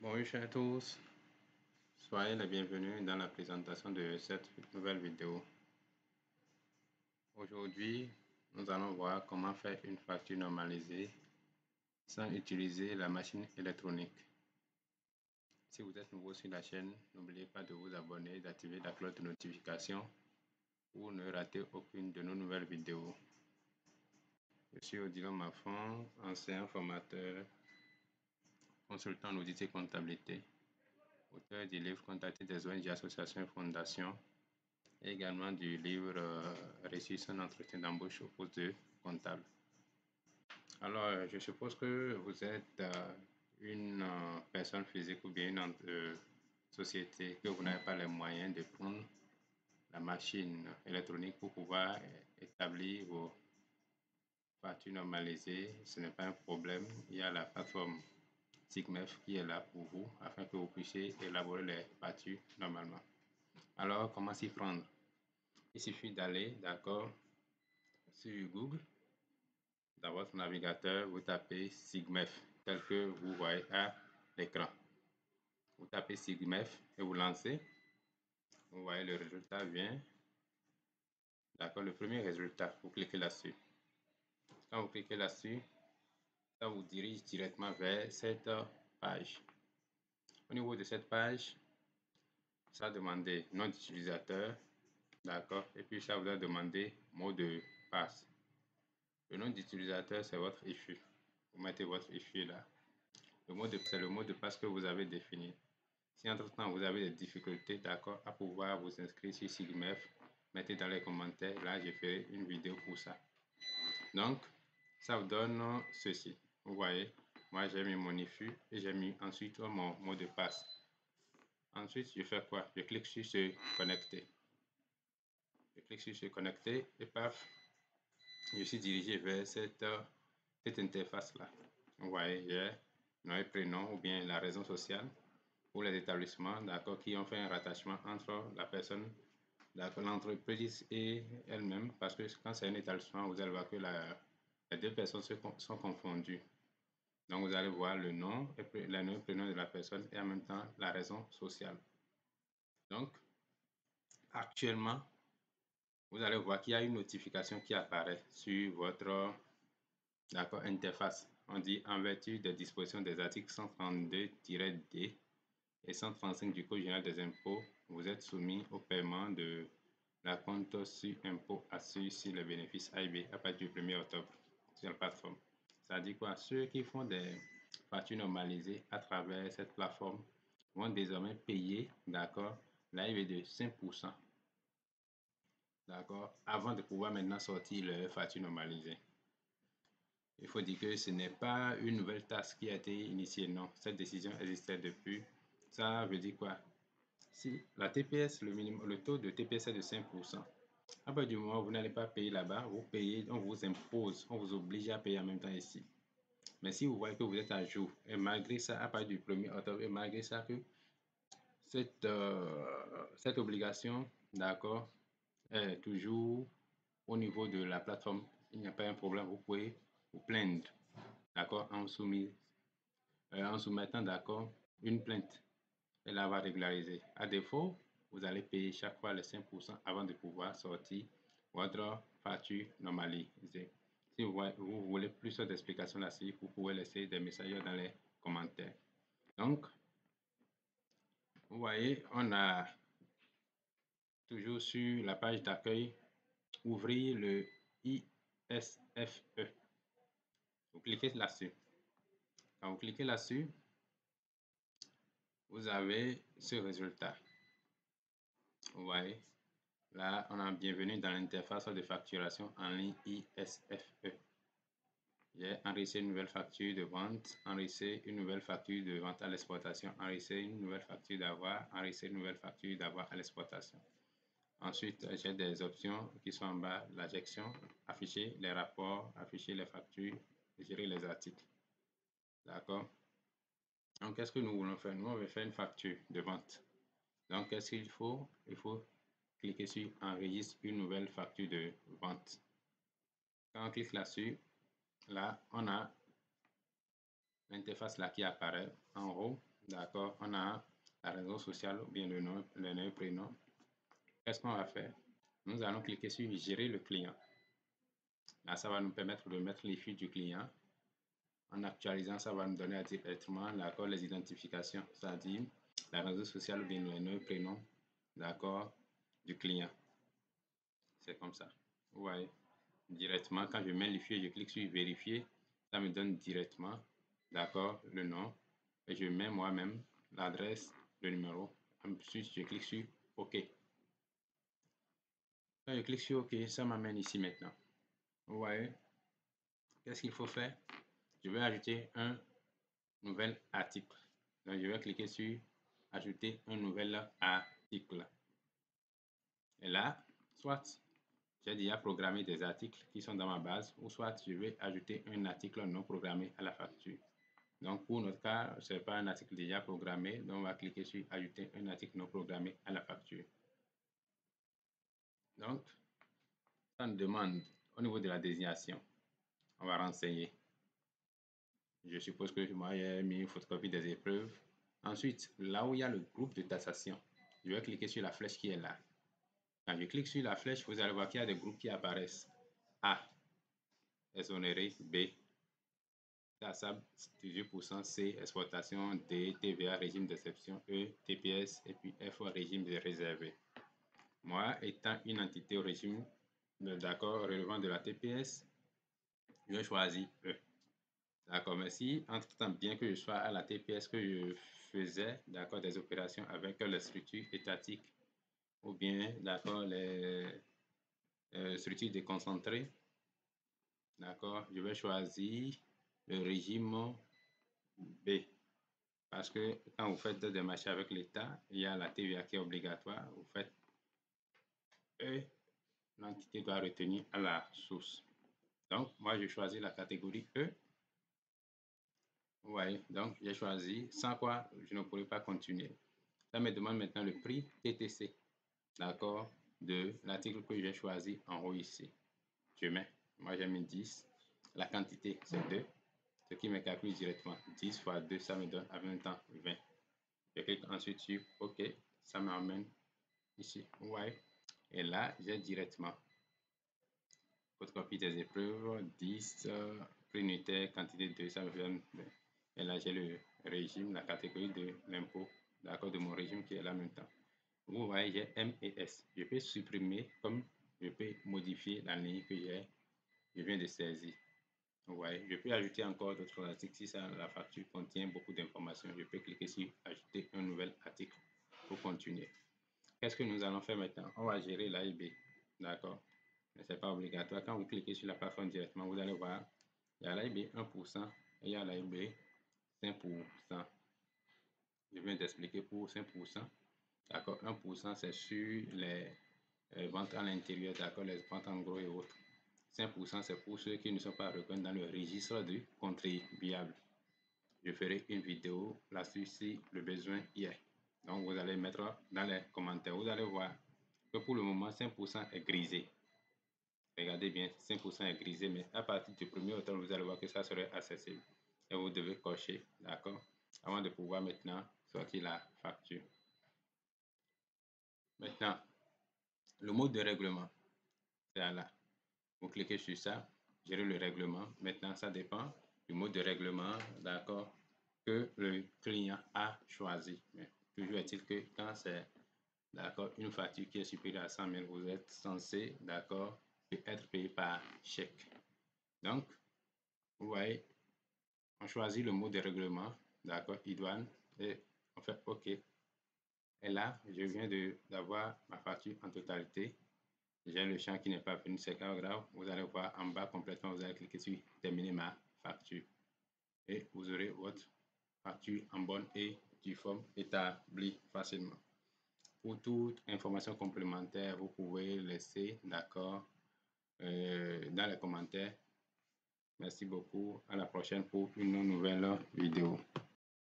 Bonjour à tous, soyez les bienvenus dans la présentation de cette nouvelle vidéo. Aujourd'hui, nous allons voir comment faire une facture normalisée sans utiliser la machine électronique. Si vous êtes nouveau sur la chaîne, n'oubliez pas de vous abonner et d'activer la cloche de notification pour ne rater aucune de nos nouvelles vidéos. Je suis Odilon Mafon, ancien formateur, consultant en audit et comptabilité, auteur du livre Contacter des ONG, associations et fondations, et également du livre Réussir son entretien d'embauche au poste de comptable. Alors, je suppose que vous êtes une personne physique ou bien une société que vous n'avez pas les moyens de prendre la machine électronique pour pouvoir établir vos factures normalisées. Ce n'est pas un problème. Il y a la plateforme SIGMEF qui est là pour vous afin que vous puissiez élaborer les factures normalement. Alors, comment s'y prendre? Il suffit d'aller, d'accord, sur Google. Dans votre navigateur, vous tapez SIGMEF, tel que vous voyez à l'écran. Vous tapez SIGMEF et vous lancez. Vous voyez le résultat vient. D'accord, le premier résultat, vous cliquez là-dessus. Quand vous cliquez là-dessus, ça vous dirige directement vers cette page. Au niveau de cette page, ça va demander nom d'utilisateur, d'accord, et puis ça vous a demandé mot de passe. Le nom d'utilisateur, c'est votre IFU. Vous mettez votre IFU là. Le mot de passe, c'est le mot de passe que vous avez défini. Si entre-temps vous avez des difficultés, d'accord, à pouvoir vous inscrire sur SIGMEF, mettez dans les commentaires. Là, je ferai une vidéo pour ça. Donc, ça vous donne ceci. Vous voyez, moi j'ai mis mon IFU et j'ai mis ensuite mon mot de passe. Ensuite, je fais quoi? Je clique sur se connecter. Je clique sur se connecter et paf, je suis dirigé vers cette interface-là. Vous voyez, j'ai nom et prénom ou bien la raison sociale pour les établissements, d'accord, qui ont fait un rattachement entre la personne, l'entreprise et elle-même, parce que quand c'est un établissement, vous allez voir que les deux personnes sont confondues. Donc, vous allez voir le nom et le prénom de la personne et en même temps la raison sociale. Donc, actuellement, vous allez voir qu'il y a une notification qui apparaît sur votre interface. On dit en vertu des dispositions des articles 132-D et 135 du Code général des impôts, vous êtes soumis au paiement de la compte sur impôt assis sur les bénéfices AIB à partir du 1er octobre sur la plateforme. Ça dit quoi? Ceux qui font des factures normalisées à travers cette plateforme vont désormais payer, d'accord, l'AIB de 5%, d'accord, avant de pouvoir maintenant sortir leur facture normalisée. Il faut dire que ce n'est pas une nouvelle taxe qui a été initiée, non. Cette décision existait depuis. Ça veut dire quoi? Si la TPS, le taux de TPS est de 5%, à partir du moment où vous n'allez pas payer là-bas, vous payez, on vous impose, on vous oblige à payer en même temps ici. Mais si vous voyez que vous êtes à jour, et malgré ça, à partir du 1er octobre, et malgré ça que cette obligation, d'accord, est toujours au niveau de la plateforme, il n'y a pas un problème, vous pouvez vous plaindre, d'accord, en soumettant, d'accord, une plainte. Elle va régulariser. À défaut, vous allez payer chaque fois les 5% avant de pouvoir sortir votre facture normalisée. Si vous voulez plus d'explications là-dessus, vous pouvez laisser des messages dans les commentaires. Donc, vous voyez, on a toujours sur la page d'accueil, ouvrir le ISFE. Vous cliquez là-dessus. Quand vous cliquez là-dessus, vous avez ce résultat. Vous voyez, là, on a bienvenue dans l'interface de facturation en ligne ISFE. J'ai enregistré une nouvelle facture de vente, enregistré une nouvelle facture de vente à l'exportation, enregistré une nouvelle facture d'avoir, enregistré une nouvelle facture d'avoir à l'exportation. Ensuite, j'ai des options qui sont en bas, la gestion, afficher les rapports, afficher les factures, gérer les articles. D'accord? Donc, qu'est-ce que nous voulons faire? Nous, on veut faire une facture de vente. Donc, qu'est-ce qu'il faut? Il faut cliquer sur enregistre une nouvelle facture de vente. Quand on clique là-dessus, là, on a l'interface là qui apparaît en haut. D'accord, on a la réseau social ou bien le nom et prénom. Qu'est-ce qu'on va faire? Nous allons cliquer sur gérer le client. Là, ça va nous permettre de mettre les fiches du client. En actualisant, ça va nous donner directement d'accord, les identifications, c'est-à-dire la réseau social ou bien le nom et prénom, d'accord, du client. C'est comme ça. Vous voyez, directement, quand je mets les fiches, je clique sur vérifier, ça me donne directement, d'accord, le nom. Et je mets moi-même l'adresse, le numéro. Ensuite, je clique sur OK. Quand je clique sur OK, ça m'amène ici maintenant. Vous voyez, qu'est-ce qu'il faut faire? Je vais ajouter un nouvel article. Donc, je vais cliquer sur ajouter un nouvel article. Et là, soit j'ai déjà programmé des articles qui sont dans ma base, ou soit je vais ajouter un article non programmé à la facture. Donc, pour notre cas, ce n'est pas un article déjà programmé, donc on va cliquer sur ajouter un article non programmé à la facture. Donc, ça nous demande au niveau de la désignation, on va renseigner. Je suppose que moi, j'ai mis une photocopie des épreuves. Ensuite, là où il y a le groupe de taxation, je vais cliquer sur la flèche qui est là. Quand je clique sur la flèche, vous allez voir qu'il y a des groupes qui apparaissent. A, exonéré. B, taxable 18%. C, exportation. D, TVA, régime d'exception. E, TPS. Et puis F, régime réservé. Moi, étant une entité au régime d'accord relevant de la TPS, je choisis E. D'accord, mais si entre-temps, bien que je sois à la TPS, que je faisais d'accord des opérations avec les structures étatiques ou bien d'accord les structures déconcentrées, d'accord, je vais choisir le régime B. Parce que quand vous faites des marchés avec l'État, il y a la TVA qui est obligatoire. Vous faites E, l'entité doit retenir à la source. Donc, moi, je choisis la catégorie E. Vous voyez, donc j'ai choisi, sans quoi je ne pourrais pas continuer. Ça me demande maintenant le prix TTC, d'accord, de l'article que j'ai choisi en haut ici. Je mets, moi j'ai mis 10, la quantité c'est 2, ce qui me calcule directement 10 fois 2, ça me donne en même temps 20. Je clique ensuite sur OK, ça m'amène ici, vous voyez, et là j'ai directement photocopie des épreuves, 10, prix unitaire, quantité 2, ça me donne 20. Et là, j'ai le régime, la catégorie de l'impôt, d'accord, de mon régime qui est là maintenant. Vous voyez, j'ai M et S. Je peux supprimer comme je peux modifier la ligne que je viens de saisir. Vous voyez, je peux ajouter encore d'autres articles si la facture contient beaucoup d'informations. Je peux cliquer sur ajouter un nouvel article pour continuer. Qu'est-ce que nous allons faire maintenant? On va gérer l'AIB, d'accord? Mais ce n'est pas obligatoire. Quand vous cliquez sur la plateforme directement, vous allez voir, il y a l'AIB 1% et il y a l'AIB 5%. Je viens d'expliquer pour 5%. D'accord, 1% c'est sur les ventes à l'intérieur, d'accord, les ventes en gros et autres. 5% c'est pour ceux qui ne sont pas reconnus dans le registre du contribuable. Je ferai une vidéo là-dessus si le besoin y est. Donc vous allez mettre dans les commentaires. Vous allez voir que pour le moment 5% est grisé. Regardez bien, 5% est grisé, mais à partir du 1er octobre, vous allez voir que ça serait accessible. Et vous devez cocher, d'accord, avant de pouvoir maintenant sortir la facture. Maintenant, le mode de règlement, c'est là. Vous cliquez sur ça, gérer le règlement. Maintenant, ça dépend du mode de règlement, d'accord, que le client a choisi. Mais toujours est-il que quand c'est, d'accord, une facture qui est supérieure à 100 000, vous êtes censé, d'accord, être payé par chèque. Donc, vous voyez, on choisit le mot de règlement, d'accord, idoine, et on fait OK. Et là, je viens d'avoir ma facture en totalité. J'ai le champ qui n'est pas venu, c'est pas grave. Vous allez voir en bas complètement, vous allez cliquer sur terminer ma facture. Et vous aurez votre facture en bonne et due forme établie facilement. Pour toute information complémentaire, vous pouvez laisser, d'accord, dans les commentaires. Merci beaucoup. À la prochaine pour une nouvelle vidéo.